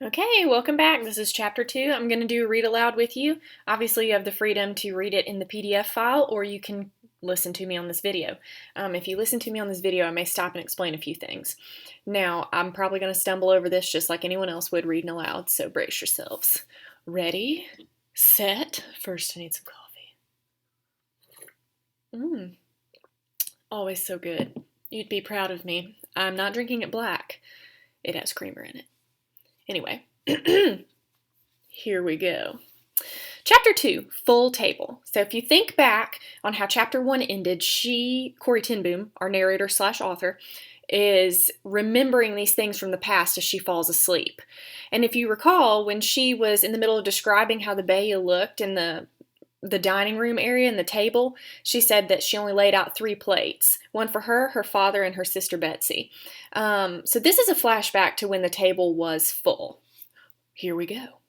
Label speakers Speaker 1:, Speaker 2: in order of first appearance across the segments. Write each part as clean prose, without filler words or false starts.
Speaker 1: Okay, welcome back. This is Chapter 2. I'm going to do read aloud with you. Obviously, you have the freedom to read it in the PDF file, or you can listen to me on this video. If you listen to me on this video, I may stop and explain a few things. Now, I'm probably going to stumble over this just like anyone else would reading aloud, so brace yourselves. Ready, set. First, I need some coffee. Always so good. You'd be proud of me. I'm not drinking it black. It has creamer in it. Anyway, here we go. Chapter 2, Full Table. So if you think back on how Chapter 1 ended, Corrie ten Boom, our narrator slash author, is remembering these things from the past as she falls asleep. And if you recall, when she was in the middle of describing how the bayou looked in the dining room area and the table, she said that she only laid out 3 plates, one for her, her father, and her sister Betsy. So this is a flashback to when the table was full. Here we go.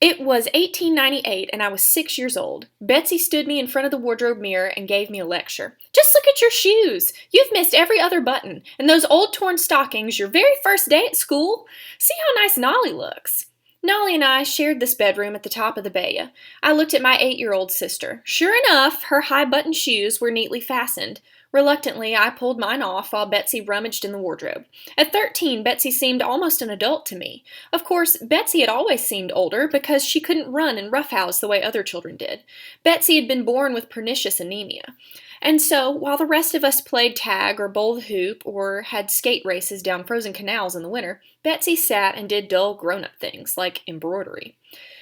Speaker 1: It was 1898 and I was 6 years old. Betsy stood me in front of the wardrobe mirror and gave me a lecture. Just look at your shoes. You've missed every other button. And those old torn stockings, your very first day at school. See how nice Nolly looks. Nolly and I shared this bedroom at the top of the bayou. I looked at my 8-year-old sister. Sure enough, her high-button shoes were neatly fastened. Reluctantly, I pulled mine off while Betsy rummaged in the wardrobe. At 13, Betsy seemed almost an adult to me. Of course, Betsy had always seemed older because she couldn't run and roughhouse the way other children did. Betsy had been born with pernicious anemia. And so, while the rest of us played tag or bowled hoop or had skate races down frozen canals in the winter, Betsy sat and did dull grown-up things like embroidery.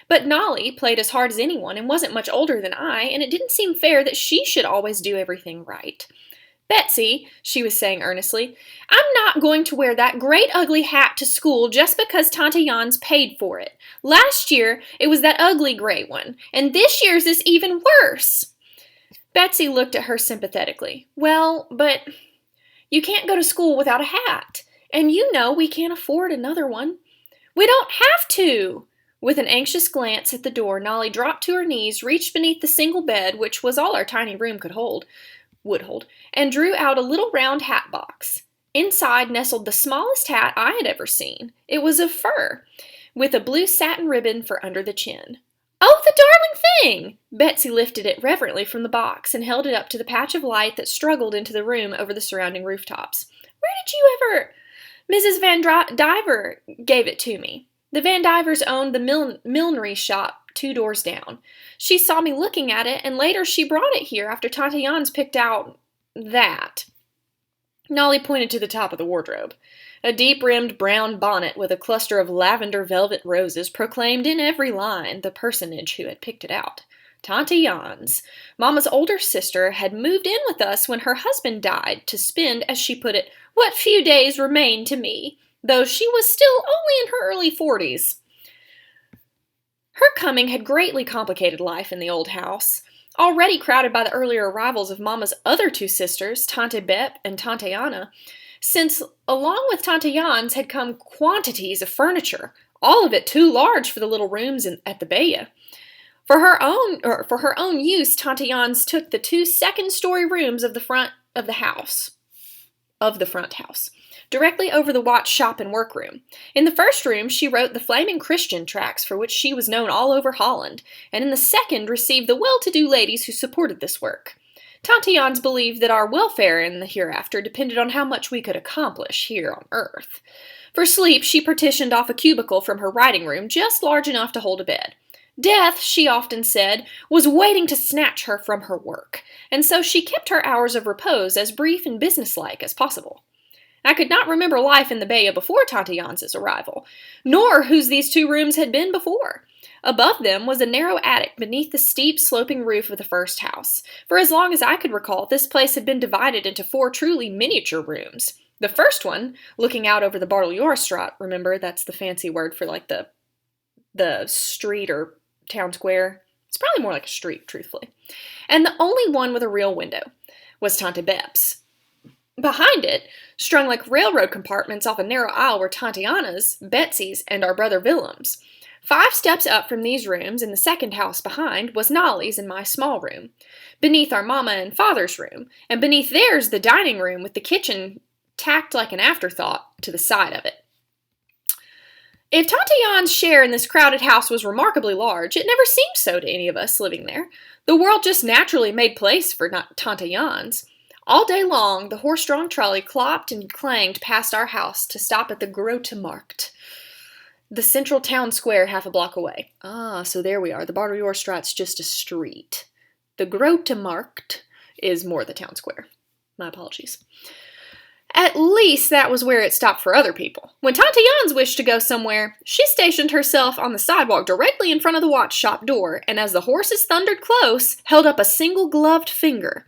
Speaker 1: But Nolly played as hard as anyone and wasn't much older than I, and it didn't seem fair that she should always do everything right. Betsy, she was saying earnestly, I'm not going to wear that great ugly hat to school just because Tante Jan's paid for it. Last year, it was that ugly gray one, and this year's is even worse. Betsy looked at her sympathetically. Well, but you can't go to school without a hat, and you know we can't afford another one. We don't have to. With an anxious glance at the door, Nolly dropped to her knees, reached beneath the single bed, which was all our tiny room would hold, and drew out a little round hat box. Inside nestled the smallest hat I had ever seen. It was of fur, with a blue satin ribbon for under the chin. Oh, the darling thing! Betsy lifted it reverently from the box and held it up to the patch of light that struggled into the room over the surrounding rooftops. Where did you ever... Mrs. Van Diver gave it to me. The Van Divers owned the millinery shop 2 doors down. She saw me looking at it, and later she brought it here after Tante Jan's picked out that. Nolly pointed to the top of the wardrobe. A deep-rimmed brown bonnet with a cluster of lavender velvet roses proclaimed in every line the personage who had picked it out. Tante Jan's. Mama's older sister had moved in with us when her husband died to spend, as she put it, what few days remained to me, though she was still only in her early 40s. Her coming had greatly complicated life in the old house. Already crowded by the earlier arrivals of Mama's other 2 sisters, Tante Bep and Tante Anna, since along with Tante Jan's had come quantities of furniture, all of it too large for the little rooms at the bayou. For her own use, Tante Jan's took the 2 second-story rooms of the front house, directly over the watch shop and workroom. In the first room, she wrote the flaming Christian tracts for which she was known all over Holland, and in the second received the well-to-do ladies who supported this work. Tante Jan's believed that our welfare in the hereafter depended on how much we could accomplish here on earth. For sleep, she partitioned off a cubicle from her writing room just large enough to hold a bed. Death, she often said, was waiting to snatch her from her work, and so she kept her hours of repose as brief and businesslike as possible. I could not remember life in the bayou before Tante Jan's arrival, nor whose these 2 rooms had been before. Above them was a narrow attic beneath the steep, sloping roof of the first house. For as long as I could recall, this place had been divided into 4 truly miniature rooms. The first one, looking out over the Barteljorenstraat, remember, that's the fancy word for like the street or town square. It's probably more like a street, truthfully. And the only one with a real window was Tante Bep's. Behind it, strung like railroad compartments off a narrow aisle, were Tante Anna's, Betsy's, and our brother Willem's. 5 steps up from these rooms, in the second house behind, was Nolly's and my small room. Beneath our Mama and Father's room, and beneath theirs the dining room with the kitchen tacked like an afterthought to the side of it. If Tante Jan's share in this crowded house was remarkably large, it never seemed so to any of us living there. The world just naturally made place for Tante Jan's. All day long, the horse-drawn trolley clopped and clanged past our house to stop at the Grote Markt, the central town square half a block away. Ah, so there we are. The Barriostraat's just a street. The Grote Markt is more the town square. My apologies. At least that was where it stopped for other people. When Tante Jan's wished to go somewhere, she stationed herself on the sidewalk directly in front of the watch shop door, and as the horses thundered close, held up a single gloved finger.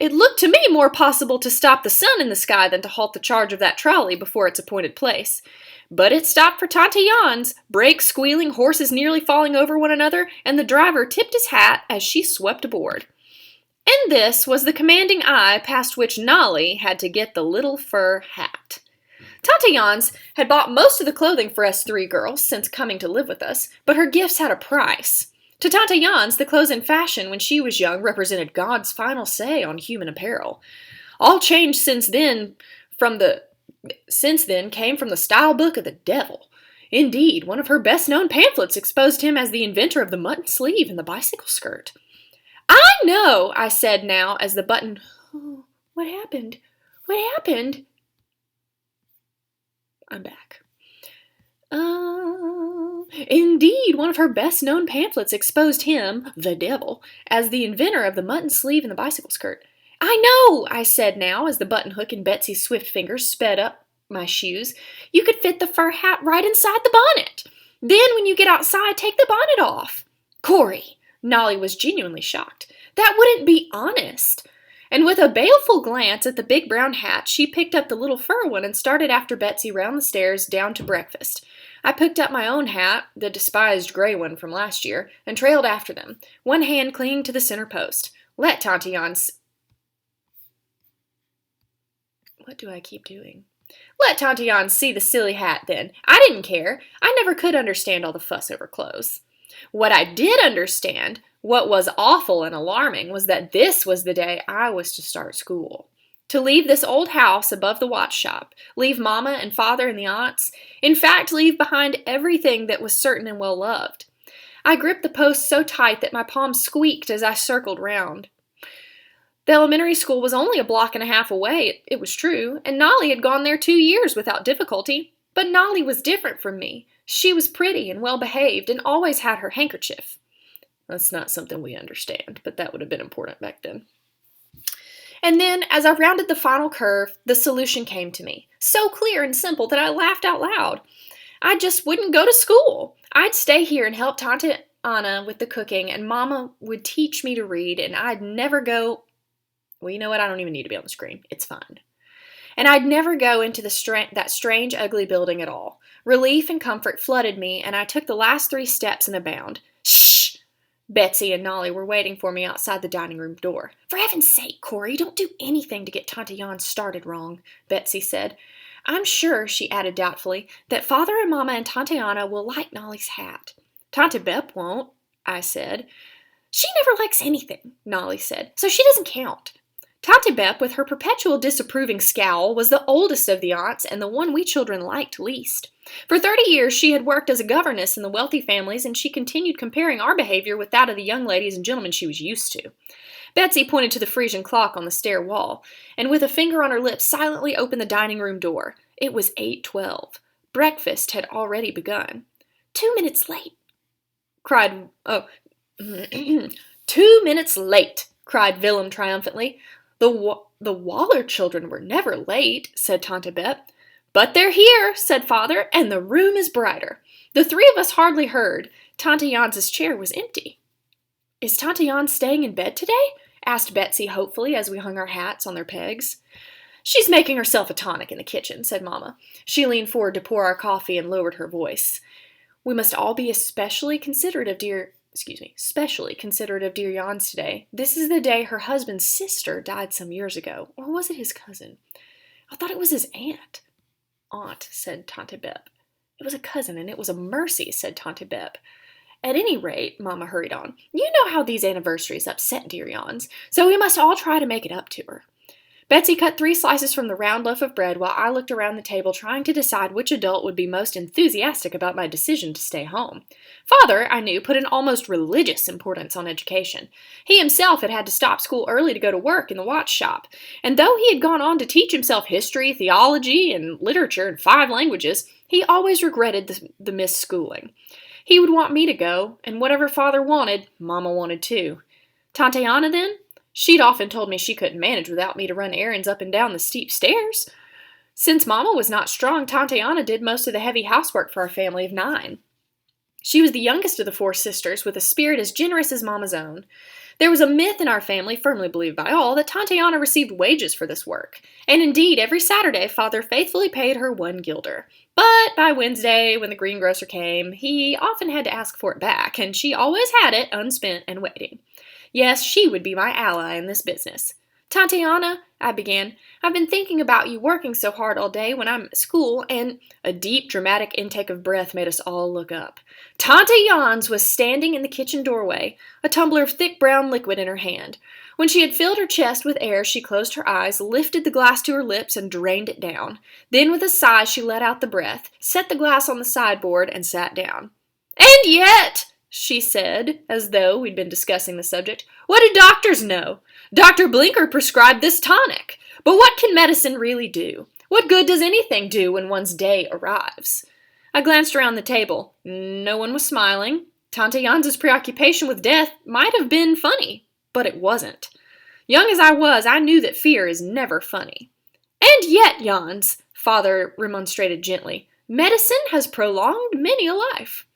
Speaker 1: It looked to me more possible to stop the sun in the sky than to halt the charge of that trolley before its appointed place. But it stopped for Tante Jan's, brakes squealing, horses nearly falling over one another, and the driver tipped his hat as she swept aboard. And this was the commanding eye past which Nolly had to get the little fur hat. Tante Jan's had bought most of the clothing for us three girls since coming to live with us, but her gifts had a price. To Tante Jan's, the clothes in fashion when she was young represented God's final say on human apparel. All change since then came from the style book of the devil. Indeed, one of her best-known pamphlets exposed him as the inventor of the mutton sleeve and the bicycle skirt. I know, I said now as the button... Oh, what happened? What happened? I'm back. Indeed, one of her best-known pamphlets exposed him, the devil, as the inventor of the mutton sleeve and the bicycle skirt. I know, I said now as the button hook in Betsy's swift fingers sped up my shoes. You could fit the fur hat right inside the bonnet. Then when you get outside, take the bonnet off. Corey, Nolly was genuinely shocked. That wouldn't be honest. And with a baleful glance at the big brown hat, she picked up the little fur one and started after Betsy round the stairs down to breakfast. I picked up my own hat, the despised gray one from last year, and trailed after them, one hand clinging to the center post. Let Tante Jan What do I keep doing? Let Tante Jan see the silly hat, then. I didn't care. I never could understand all the fuss over clothes. What I did understand, what was awful and alarming, was that this was the day I was to start school. To leave this old house above the watch shop, leave Mama and Father and the aunts, in fact, leave behind everything that was certain and well-loved. I gripped the post so tight that my palms squeaked as I circled round. The elementary school was only a block and a half away, it was true, and Nolly had gone there 2 years without difficulty. But Nolly was different from me. She was pretty and well-behaved and always had her handkerchief. That's not something we understand, but that would have been important back then. And then, as I rounded the final curve, the solution came to me, so clear and simple that I laughed out loud. I just wouldn't go to school. I'd stay here and help Tante Anna with the cooking, and Mama would teach me to read, and I'd never go... Well, you know what? I don't even need to be on the screen. It's fine. And I'd never go into that strange, ugly building at all. Relief and comfort flooded me, and I took the last 3 steps in a bound. Shh! Betsy and Nolly were waiting for me outside the dining room door. For heaven's sake, Corey, don't do anything to get Tante Jan started wrong, Betsy said. I'm sure, she added doubtfully, that Father and Mama and Tante Anna will like Nolly's hat. Tante Bep won't, I said. She never likes anything, Nolly said, so she doesn't count. Tante Bep, with her perpetual disapproving scowl, was the oldest of the aunts and the one we children liked least. For 30 years she had worked as a governess in the wealthy families, and she continued comparing our behavior with that of the young ladies and gentlemen she was used to. Betsy pointed to the Frisian clock on the stair wall, and with a finger on her lips silently opened the dining room door. It was 8:12. Breakfast had already begun. 2 minutes late, cried... 2 minutes late, cried Willem triumphantly. The Waller children were never late, said Tante Bep. But they're here, said Father, and the room is brighter. The 3 of us hardly heard. Tante Jan's chair was empty. Is Tante Jan staying in bed today? Asked Betsy hopefully as we hung our hats on their pegs. She's making herself a tonic in the kitchen, said Mama. She leaned forward to pour our coffee and lowered her voice. We must all be especially considerate of dear Jan's today. This is the day her husband's sister died some years ago. Or was it his cousin? I thought it was his aunt. Aunt, said Tante Bep. It was a cousin, and it was a mercy, said Tante Bep. At any rate, Mama hurried on, you know how these anniversaries upset dear Jan's, so we must all try to make it up to her. Betsy cut 3 slices from the round loaf of bread while I looked around the table trying to decide which adult would be most enthusiastic about my decision to stay home. Father, I knew, put an almost religious importance on education. He himself had had to stop school early to go to work in the watch shop, and though he had gone on to teach himself history, theology, and literature in 5 languages, he always regretted the missed schooling. He would want me to go, and whatever Father wanted, Mama wanted too. Tante then? She'd often told me she couldn't manage without me to run errands up and down the steep stairs. Since Mama was not strong, Tante did most of the heavy housework for our family of 9. She was the youngest of the 4 sisters, with a spirit as generous as Mama's own. There was a myth in our family, firmly believed by all, that Tante received wages for this work, and indeed every Saturday Father faithfully paid her 1 guilder. But by Wednesday, when the greengrocer came, he often had to ask for it back, and she always had it unspent and waiting. Yes, she would be my ally in this business. Tante I began, I've been thinking about you working so hard all day when I'm at school, and a deep, dramatic intake of breath made us all look up. Tante Jans was standing in the kitchen doorway, a tumbler of thick brown liquid in her hand. When she had filled her chest with air, she closed her eyes, lifted the glass to her lips, and drained it down. Then with a sigh she let out the breath, set the glass on the sideboard, and sat down. And yet, she said, as though we'd been discussing the subject, what do doctors know? Dr. Blinker prescribed this tonic. But what can medicine really do? What good does anything do when one's day arrives? I glanced around the table. No one was smiling. Tante Jans's preoccupation with death might have been funny, but it wasn't. Young as I was, I knew that fear is never funny. And yet, Jans, Father remonstrated gently, medicine has prolonged many a life.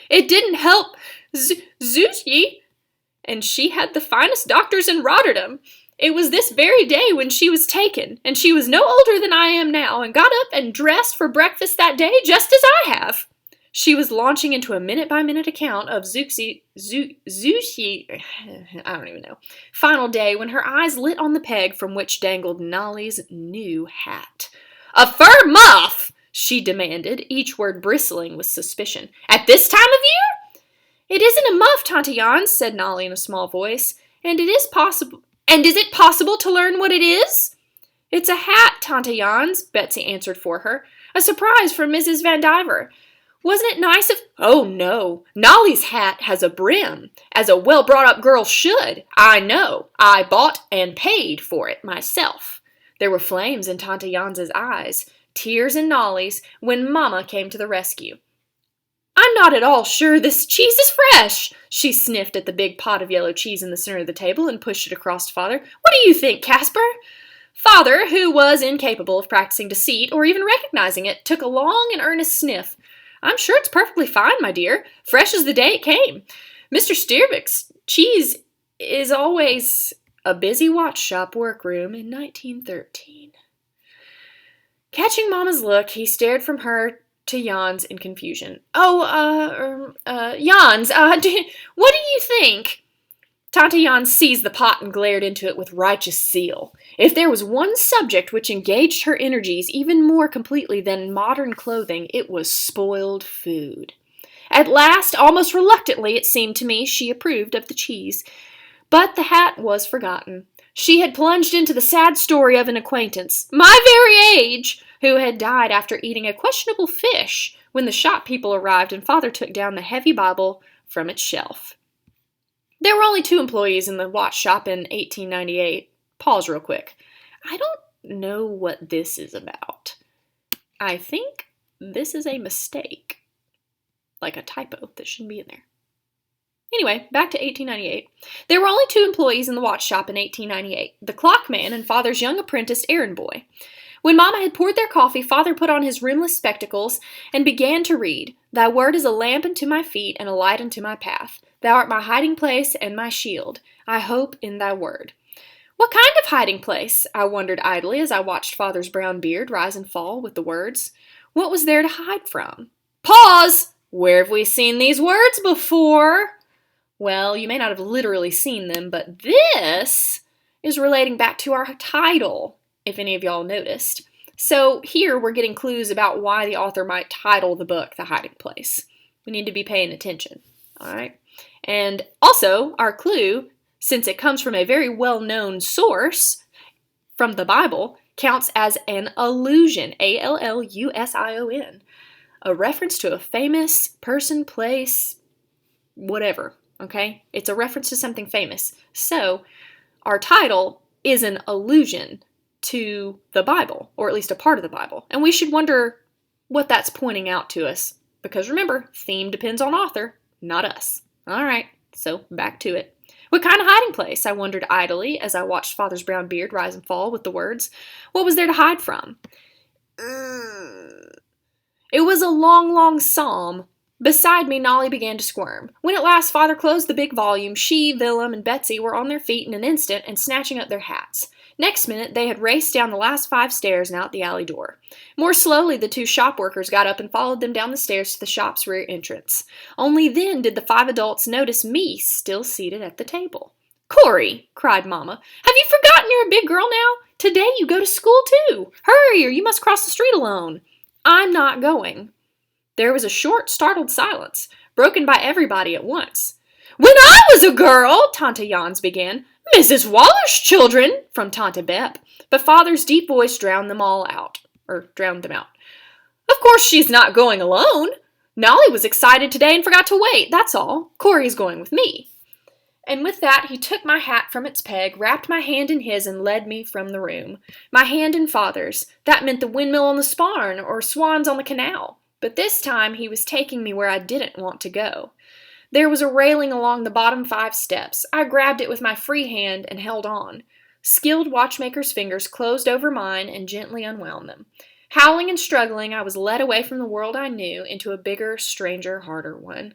Speaker 1: It didn't help Zuzi, and she had the finest doctors in Rotterdam. It was this very day when she was taken, and she was no older than I am now, and got up and dressed for breakfast that day just as I have. She was launching into a minute-by-minute account of Zuzi, I don't even know, final day when her eyes lit on the peg from which dangled Nolly's new hat. A fur muff! She demanded, each word bristling with suspicion. At this time of year? It isn't a muff, Tante Jans, said Nolly in a small voice. And is it possible to learn what it is? It's a hat, Tante Jans, Betsy answered for her. A surprise from Mrs. Van Diver. Wasn't it nice of— Oh, no. Nolly's hat has a brim, as a well-brought-up girl should. I know. I bought and paid for it myself. There were flames in Tante Jans's eyes, tears in Nolly's, when Mama came to the rescue. I'm not at all sure this cheese is fresh. She sniffed at the big pot of yellow cheese in the center of the table and pushed it across to Father. What do you think, Casper? Father, who was incapable of practicing deceit or even recognizing it, took a long and earnest sniff. I'm sure it's perfectly fine, my dear, fresh as the day it came. Mr. Stiervik's cheese is always a busy watch shop workroom in 1913. Catching Mama's look, he stared from her to Jans in confusion. Jans, what do you think? Tante Jans seized the pot and glared into it with righteous zeal. If there was one subject which engaged her energies even more completely than modern clothing, it was spoiled food. At last, almost reluctantly, it seemed to me, she approved of the cheese. But the hat was forgotten. She had plunged into the sad story of an acquaintance, my very age, who had died after eating a questionable fish when the shop people arrived and Father took down the heavy Bible from its shelf. There were only 2 employees in the watch shop in 1898. Pause real quick. I don't know what this is about. I think this is a mistake. Like a typo that shouldn't be in there. Anyway, back to 1898. There were only 2 employees in the watch shop in 1898, the clockman and Father's young apprentice errand boy. When Mama had poured their coffee, Father put on his rimless spectacles and began to read, Thy word is a lamp unto my feet and a light unto my path. Thou art my hiding place and my shield. I hope in thy word. What kind of hiding place? I wondered idly as I watched Father's brown beard rise and fall with the words. What was there to hide from? Pause! Where have we seen these words before? Well, you may not have literally seen them, but this is relating back to our title, if any of y'all noticed. So here we're getting clues about why the author might title the book The Hiding Place. We need to be paying attention, all right? And also, our clue, since it comes from a very well-known source, from the Bible counts as an allusion, Allusion, a reference to a famous person, place, whatever, okay? It's a reference to something famous. So, our title is an allusion to the Bible, or at least a part of the Bible. And we should wonder what that's pointing out to us. Because remember, theme depends on author, not us. All right, so back to it. What kind of hiding place? I wondered idly as I watched Father's brown beard rise and fall with the words. What was there to hide from? It was a long, long psalm. Beside me, Nolly began to squirm. When at last Father closed the big volume, she, Willem, and Betsy were on their feet in an instant and snatching up their hats. Next minute, they had raced down the last 5 stairs and out the alley door. More slowly, the 2 shop workers got up and followed them down the stairs to the shop's rear entrance. Only then did the 5 adults notice me still seated at the table. "Corey," cried Mama, "have you forgotten you're a big girl now? Today you go to school too. Hurry, or you must cross the street alone." "I'm not going." There was a short, startled silence, broken by everybody at once. "When I was a girl," Tante Jans began. "Mrs. Waller's children," from Tante Bep, but Father's deep voice drowned them out. "Of course she's not going alone. Nolly was excited today and forgot to wait, that's all. Corey's going with me." And with that, he took my hat from its peg, wrapped my hand in his, and led me from the room. My hand in Father's. That meant the windmill on the Sparn, or swans on the canal. But this time, he was taking me where I didn't want to go. There was a railing along the bottom 5 steps. I grabbed it with my free hand and held on. Skilled watchmaker's fingers closed over mine and gently unwound them. Howling and struggling, I was led away from the world I knew into a bigger, stranger, harder one.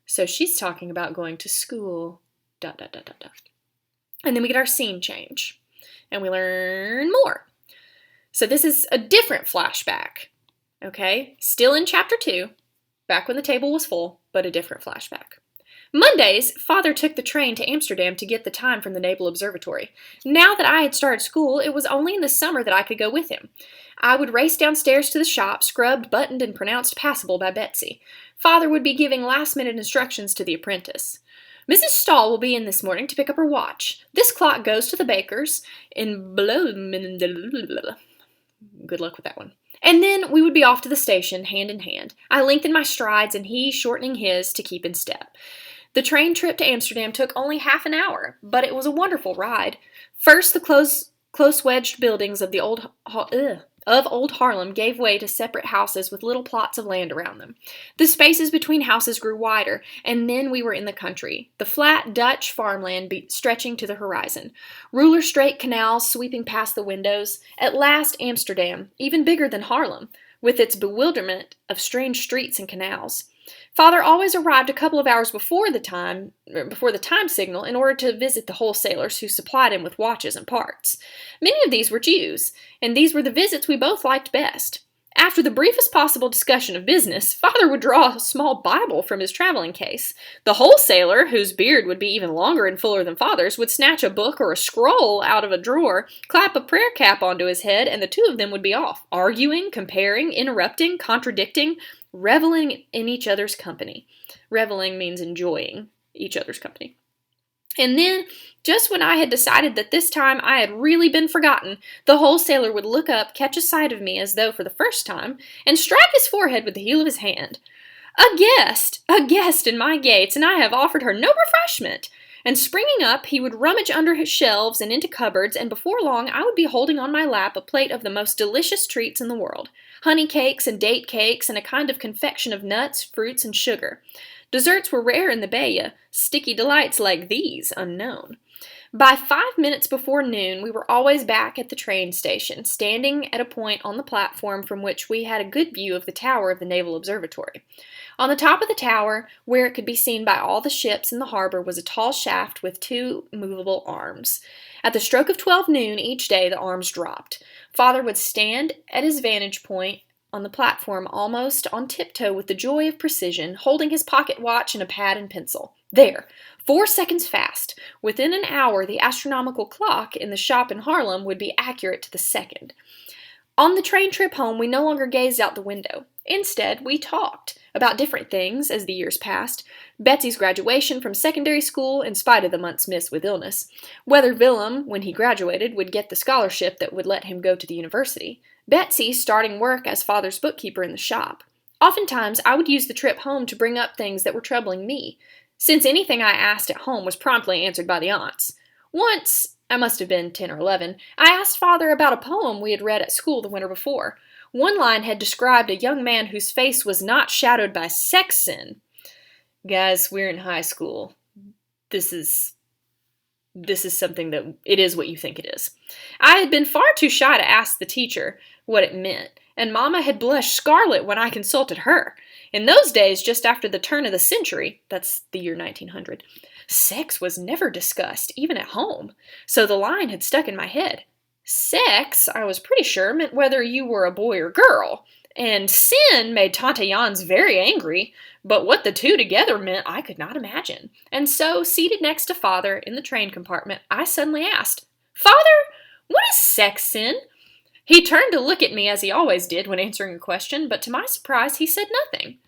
Speaker 1: So she's talking about going to school. ... And then we get our scene change. And we learn more. So this is a different flashback. Okay? Still in chapter 2. Back when the table was full, but a different flashback. Mondays, Father took the train to Amsterdam to get the time from the Naval Observatory. Now that I had started school, it was only in the summer that I could go with him. I would race downstairs to the shop, scrubbed, buttoned, and pronounced passable by Betsy. Father would be giving last-minute instructions to the apprentice. "Mrs. Stahl will be in this morning to pick up her watch. This clock goes to the baker's in Good luck with that one. And then we would be off to the station, hand in hand. I lengthened my strides, and he shortening his to keep in step. The train trip to Amsterdam took only half an hour, but it was a wonderful ride. First, the close-wedged buildings of the old Haarlem gave way to separate houses with little plots of land around them. The spaces between houses grew wider, and then we were in the country, the flat Dutch farmland stretching to the horizon. Ruler-straight canals sweeping past the windows. At last, Amsterdam, even bigger than Haarlem, with its bewilderment of strange streets and canals. Father always arrived a couple of hours before the time signal in order to visit the wholesalers who supplied him with watches and parts. Many of these were Jews, and these were the visits we both liked best. After the briefest possible discussion of business, Father would draw a small Bible from his traveling case. The wholesaler, whose beard would be even longer and fuller than Father's, would snatch a book or a scroll out of a drawer, clap a prayer cap onto his head, and the 2 of them would be off, arguing, comparing, interrupting, contradicting, reveling in each other's company. Reveling means enjoying each other's company. And then, just when I had decided that this time I had really been forgotten, the wholesaler would look up, catch a sight of me as though for the first time, and strike his forehead with the heel of his hand. A guest in my gates, and I have offered her no refreshment. And springing up, he would rummage under his shelves and into cupboards, and before long I would be holding on my lap a plate of the most delicious treats in the world. Honey cakes and date cakes, and a kind of confection of nuts, fruits, and sugar. Desserts were rare in the Bay, sticky delights like these unknown. By 5 minutes before noon, we were always back at the train station, standing at a point on the platform from which we had a good view of the tower of the Naval Observatory. On the top of the tower, where it could be seen by all the ships in the harbor, was a tall shaft with 2 movable arms. At the stroke of 12 noon each day, the arms dropped. Father would stand at his vantage point on the platform almost on tiptoe with the joy of precision, holding his pocket watch and a pad and pencil. There, 4 seconds fast. Within an hour, the astronomical clock in the shop in Haarlem would be accurate to the second. On the train trip home, we no longer gazed out the window. Instead, we talked about different things as the years passed. Betsy's graduation from secondary school, in spite of the months missed with illness. Whether Willem, when he graduated, would get the scholarship that would let him go to the university. Betsy starting work as father's bookkeeper in the shop. Oftentimes, I would use the trip home to bring up things that were troubling me, since anything I asked at home was promptly answered by the aunts. Once, I must have been 10 or 11, I asked Father about a poem we had read at school the winter before. One line had described a young man whose face was not shadowed by sex sin. Guys, we're in high school. This is something that it is what you think it is. I had been far too shy to ask the teacher what it meant, and Mama had blushed scarlet when I consulted her. In those days, just after the turn of the century, that's the year 1900, sex was never discussed, even at home, so the line had stuck in my head. Sex, I was pretty sure, meant whether you were a boy or girl, and sin made Tante Jans very angry, but what the two together meant I could not imagine. And so, seated next to Father in the train compartment, I suddenly asked, "Father, what is sex sin?" He turned to look at me as he always did when answering a question, but to my surprise he said nothing.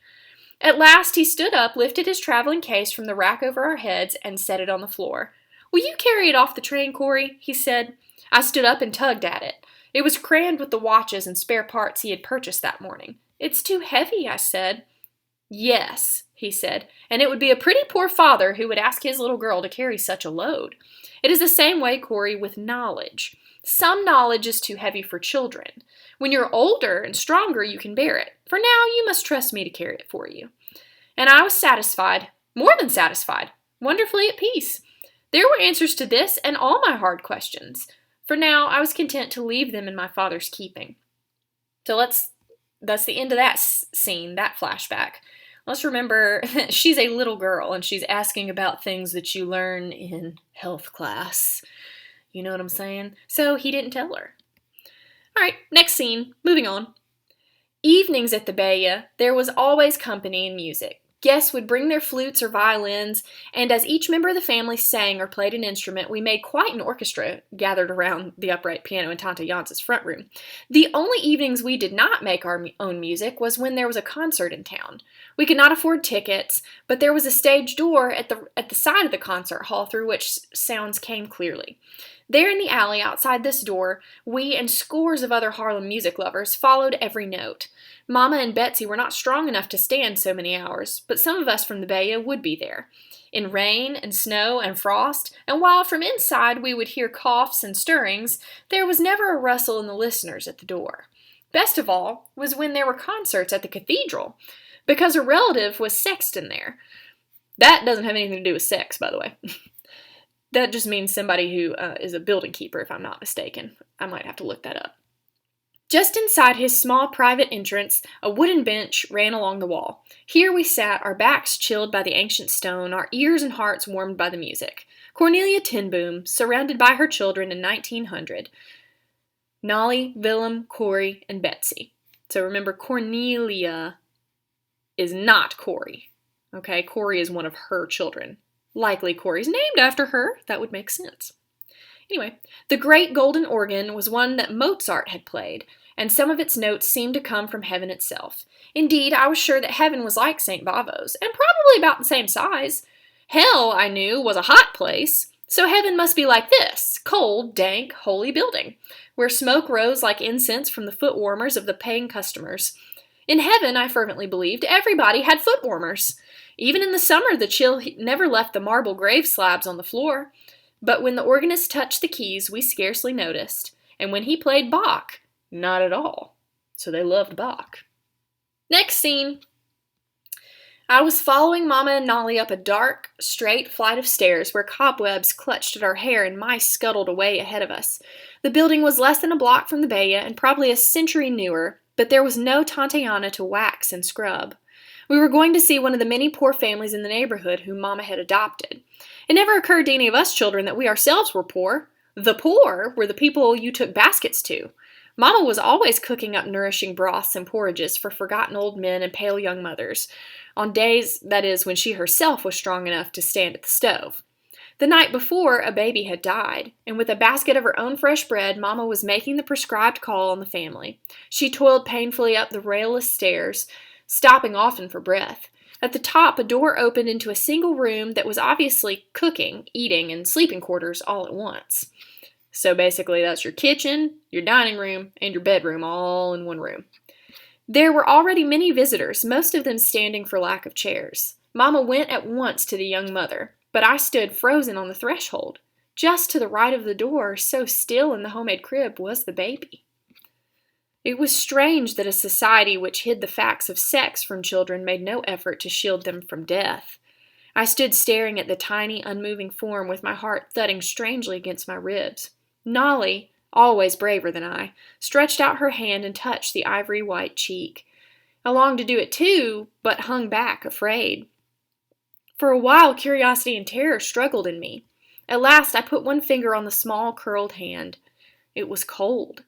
Speaker 1: At last he stood up, lifted his traveling case from the rack over our heads, and set it on the floor. "Will you carry it off the train, Corey?" he said. I stood up and tugged at it. It was crammed with the watches and spare parts he had purchased that morning. "It's too heavy," I said. "Yes," he said, "and it would be a pretty poor father who would ask his little girl to carry such a load. It is the same way, Corey, with knowledge. Some knowledge is too heavy for children. When you're older and stronger, you can bear it. For now, you must trust me to carry it for you." And I was satisfied, more than satisfied, wonderfully at peace. There were answers to this and all my hard questions. For now, I was content to leave them in my father's keeping. So that's the end of that scene, that flashback. Let's remember she's a little girl and she's asking about things that you learn in health class. You know what I'm saying? So he didn't tell her. All right, next scene, moving on. Evenings at the Bayou, there was always company and music. Guests would bring their flutes or violins, and as each member of the family sang or played an instrument, we made quite an orchestra gathered around the upright piano in Tante Jans's front room. The only evenings we did not make our own music was when there was a concert in town. We could not afford tickets, but there was a stage door at the side of the concert hall through which sounds came clearly. There in the alley outside this door, we and scores of other Harlem music lovers followed every note. Mama and Betsy were not strong enough to stand so many hours, but some of us from the Bayou would be there. In rain and snow and frost, and while from inside we would hear coughs and stirrings, there was never a rustle in the listeners at the door. Best of all was when there were concerts at the cathedral, because a relative was sexton there. That doesn't have anything to do with sex, by the way. That just means somebody who is a building keeper, if I'm not mistaken. I might have to look that up. Just inside his small private entrance, a wooden bench ran along the wall. Here we sat, our backs chilled by the ancient stone, our ears and hearts warmed by the music. Cornelia Ten Boom, surrounded by her children in 1900. Nolly, Willem, Corey, and Betsy. So remember, Cornelia is not Corey. Okay, Corey is one of her children. Likely Corey's named after her. That would make sense. Anyway, the great golden organ was one that Mozart had played, and some of its notes seemed to come from heaven itself. Indeed, I was sure that heaven was like St. Bavo's, and probably about the same size. Hell, I knew, was a hot place, so heaven must be like this, cold, dank, holy building, where smoke rose like incense from the foot warmers of the paying customers. In heaven, I fervently believed, everybody had foot warmers. Even in the summer, the chill never left the marble grave slabs on the floor. But when the organist touched the keys, we scarcely noticed, and when he played Bach, not at all. So they loved Bach. Next scene. I was following Mama and Nolly up a dark, straight flight of stairs where cobwebs clutched at our hair and mice scuttled away ahead of us. The building was less than a block from the Bayou and probably a century newer, but there was no Tante Anna to wax and scrub. We were going to see one of the many poor families in the neighborhood whom Mama had adopted. It never occurred to any of us children that we ourselves were poor. The poor were the people you took baskets to. Mama was always cooking up nourishing broths and porridges for forgotten old men and pale young mothers, on days, that is, when she herself was strong enough to stand at the stove. The night before, a baby had died, and with a basket of her own fresh bread, Mama was making the prescribed call on the family. She toiled painfully up the railless stairs, stopping often for breath. At the top, a door opened into a single room that was obviously cooking, eating, and sleeping quarters all at once. So basically, that's your kitchen, your dining room, and your bedroom all in one room. There were already many visitors, most of them standing for lack of chairs. Mama went at once to the young mother, but I stood frozen on the threshold. Just to the right of the door, so still in the homemade crib, was the baby. It was strange that a society which hid the facts of sex from children made no effort to shield them from death. I stood staring at the tiny, unmoving form with my heart thudding strangely against my ribs. Nolly, always braver than I, stretched out her hand and touched the ivory white cheek. I longed to do it too, but hung back, afraid. For a while, curiosity and terror struggled in me. At last, I put one finger on the small, curled hand. It was cold.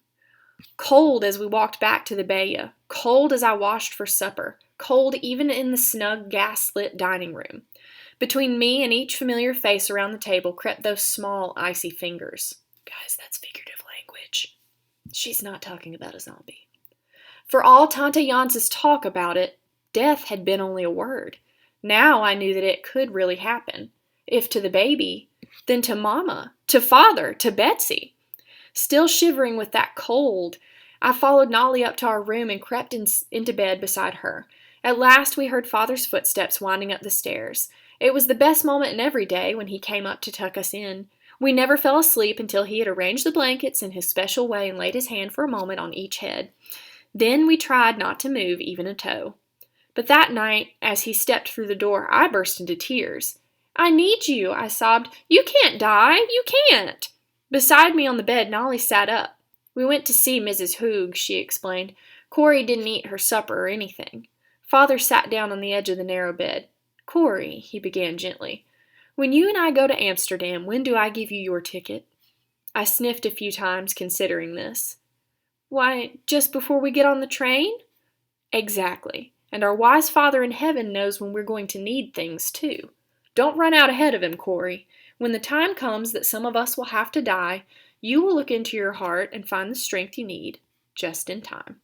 Speaker 1: Cold as we walked back to the bayou. Cold as I washed for supper. Cold even in the snug, gas-lit dining room. Between me and each familiar face around the table crept those small, icy fingers. Guys, that's figurative language. She's not talking about a zombie. For all Tante Jance's talk about it, death had been only a word. Now I knew that it could really happen. If to the baby, then to Mama, to Father, to Betsy. Still shivering with that cold, I followed Nolly up to our room and crept into bed beside her. At last we heard Father's footsteps winding up the stairs. It was the best moment in every day when he came up to tuck us in. We never fell asleep until he had arranged the blankets in his special way and laid his hand for a moment on each head. Then we tried not to move even a toe. But that night, as he stepped through the door, I burst into tears. "I need you," I sobbed. "You can't die. You can't." Beside me on the bed, Nolly sat up. "We went to see Mrs. Hoog," she explained. "Corey didn't eat her supper or anything." Father sat down on the edge of the narrow bed. "Corey," he began gently, "when you and I go to Amsterdam, when do I give you your ticket?" I sniffed a few times, considering this. "Why, just before we get on the train?" "Exactly. And our wise Father in heaven knows when we're going to need things, too. Don't run out ahead of him, Corey. When the time comes that some of us will have to die, you will look into your heart and find the strength you need, just in time."